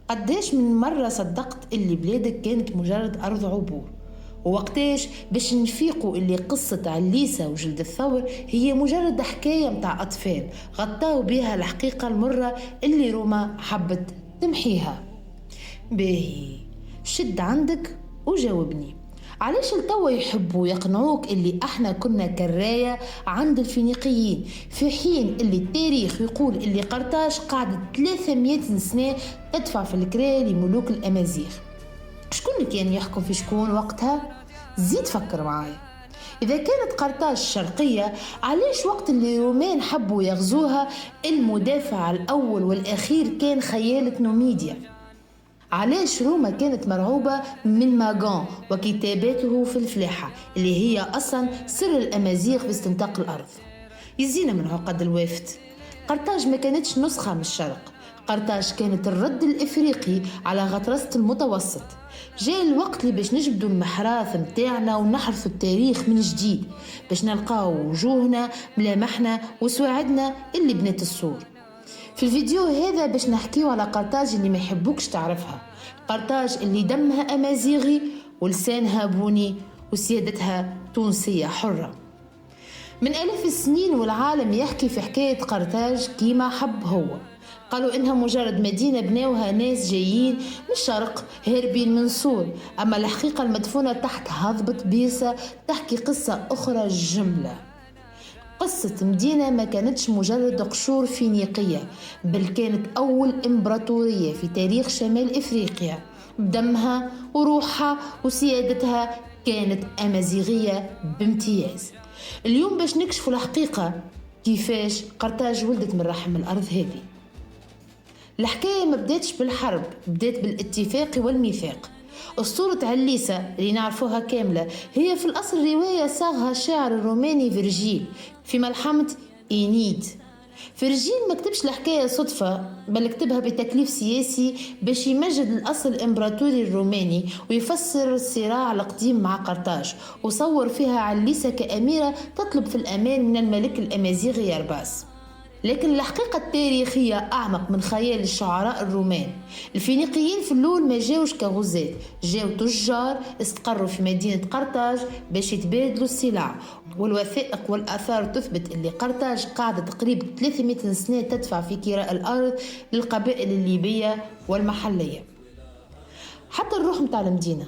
قداش من مرة صدقت اللي بلادك كانت مجرد أرض عبور؟ ووقتاش باش نفيقوا اللي قصة عليسة وجلد الثور هي مجرد حكاية متاع أطفال غطاوا بها الحقيقة المرة اللي روما حبت تمحيها؟ باهي، شد عندك وجاوبني. علاش التوا يحبوا يقنعوك اللي احنا كنا كراية عند الفينيقيين، في حين اللي التاريخ يقول اللي قرطاج قعدت 300 سنة تدفع في الكراية لملوك الأمازيغ؟ شكون اللي كان يحكم في شكون وقتها؟ زيد فكر معايا. إذا كانت قرطاج شرقية، علاش وقت اللي الرومان حبوا يغزوها المدافع الأول والأخير كان خيالة نوميديا؟ علاش روما كانت مرعوبة من ماغون وكتاباته في الفلاحة اللي هي أصلا سر الأمازيغ في استنطاق الأرض؟ يزينا من عقد الوافد. قرطاج ما كانتش نسخة من الشرق، قرطاج كانت الرد الإفريقي على غطرسة المتوسط. جاء الوقت اللي باش نجبدوا المحراث متاعنا ونحرثوا التاريخ من جديد، باش نلقاو وجوهنا ملامحنا وسواعدنا اللي بنت السور. في الفيديو هذا باش نحكيو على قرطاج اللي ما يحبوكش تعرفها، قرطاج اللي دمها أمازيغي ولسانها بوني وسيادتها تونسية حرة. من آلاف السنين والعالم يحكي في حكاية قرطاج كيما حب هو. قالوا إنها مجرد مدينة بناوها ناس جايين من الشرق هاربين من سور، أما الحقيقة المدفونة تحت هضبة بيسا تحكي قصة أخرى جملة. قصة مدينة ما كانتش مجرد قشور فينيقية، بل كانت أول إمبراطورية في تاريخ شمال إفريقيا، بدمها وروحها وسيادتها كانت أمازيغية بامتياز. اليوم باش نكشفوا الحقيقة كيفاش قرطاج ولدت من رحم الأرض هذه. الحكاية ما بداتش بالحرب، بدات بالاتفاق والميثاق. أسطورة عليسة اللي نعرفوها كاملة هي في الأصل رواية صاغها الشاعر الروماني فيرجيل في ملحمة إينيد. فيرجيل ما كتبش الحكاية صدفة، بل كتبها بتكليف سياسي باش يمجد الأصل الإمبراطوري الروماني ويفسر الصراع القديم مع قرطاج، وصور فيها عليسة كأميرة تطلب في الأمان من الملك الأمازيغي يرباس. لكن الحقيقة التاريخية أعمق من خيال الشعراء الرومان. الفينيقيين في الأول ما جاوش كغزاة، جاو تجار استقروا في مدينة قرطاج باش يتبادلوا السلع، والوثائق والآثار تثبت أن قرطاج قاعدة تقريبا 300 سنة تدفع في كراء الأرض للقبائل الليبية والمحلية. حتى الروح متاع المدينة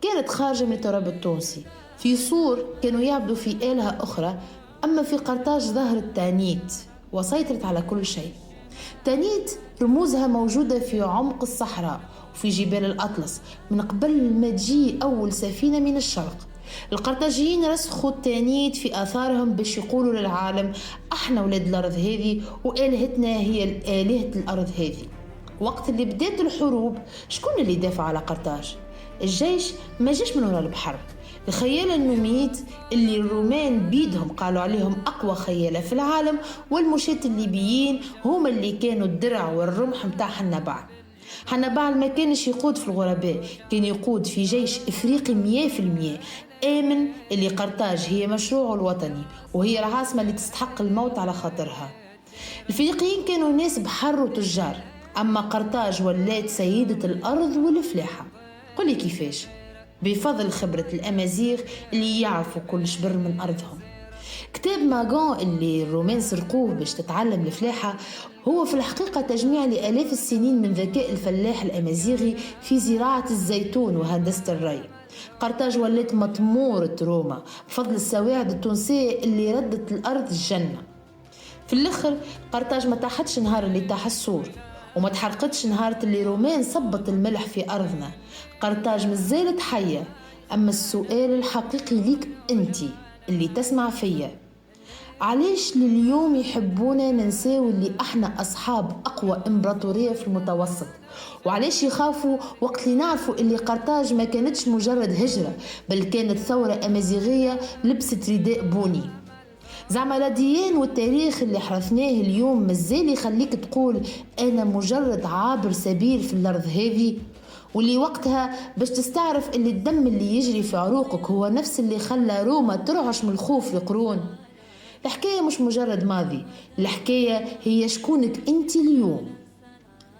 كانت خارجة من التراب التونسي. في صور كانوا يعبدوا في آلهة أخرى، أما في قرطاج ظهرت تانيت وسيطرت على كل شيء. تانيت رموزها موجودة في عمق الصحراء وفي جبال الأطلس من قبل ما تجي أول سفينة من الشرق. القرطاجيين رسخوا التانيت في آثارهم باش يقولوا للعالم احنا ولاد الأرض هذه وآلهتنا هي آلهة الأرض هذه. وقت اللي بدات الحروب شكون اللي دافع على قرطاج؟ الجيش ما جاش من وراء البحر. الخيال النوميد اللي الرومان بيدهم قالوا عليهم أقوى خيالة في العالم، والمشاة الليبيين هما اللي كانوا الدرع والرمح متاع حنبال. حنبال ما كانش يقود في الغرباء، كان يقود في جيش إفريقي 100%، آمن اللي قرطاج هي مشروعه الوطني وهي العاصمة اللي تستحق الموت على خاطرها. الفينيقيين كانوا ناس بحر وتجار، أما قرطاج ولات سيدة الأرض والفلاحة. قولي كيفاش؟ بفضل خبرة الأمازيغ اللي يعرفوا كل شبر من أرضهم. كتاب ماغون اللي الرومان سرقوه باش تتعلم الفلاحة هو في الحقيقة تجميع لآلاف السنين من ذكاء الفلاح الأمازيغي في زراعة الزيتون وهندسة الري. قرطاج ولات مطمورة روما بفضل السواعد التونسية اللي ردت الأرض الجنة. في الآخر قرطاج ما تاحتش نهار اللي تاح السور، وما تحرقتش نهار اللي رومان صبت الملح في أرضنا. قرطاج مازالت حية. أما السؤال الحقيقي ليك أنتي اللي تسمع فيا، علاش لليوم يحبونا ننساو اللي احنا أصحاب أقوى إمبراطورية في المتوسط؟ وعلاش يخافوا وقت اللي نعرفوا اللي قرطاج ما كانتش مجرد هجرة، بل كانت ثورة أمازيغية لبست رداء بوني؟ زعما الأديان والتاريخ اللي حرثناه اليوم مازال يخليك تقول أنا مجرد عابر سبيل في الأرض هذه؟ واللي وقتها باش تستعرف اللي الدم اللي يجري في عروقك هو نفس اللي خلى روما ترعش من الخوف لقرون. الحكاية مش مجرد ماضي، الحكاية هي شكونك انت اليوم.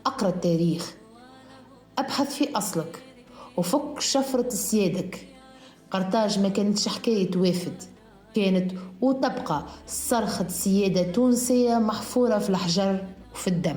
اقرأ التاريخ، أبحث في أصلك وفك شفرة سيادك. قرطاج ما كانتش حكاية وافد، كانت وتبقى صرخة سيادة تونسية محفورة في الحجر وفي الدم.